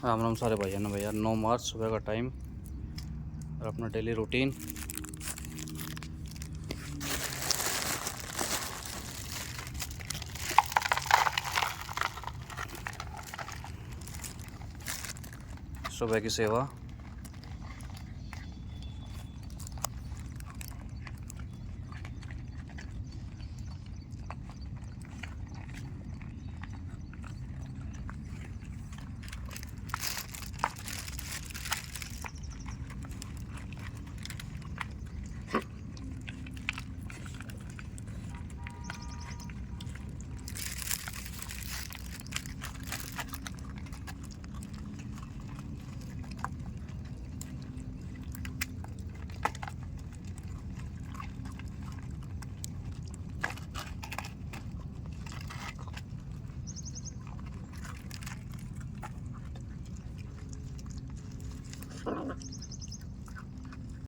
राम राम सारे भाइयों ने भैया। 9 मार्च सुबह का टाइम और अपना डेली रूटीन। सुबह की सेवा।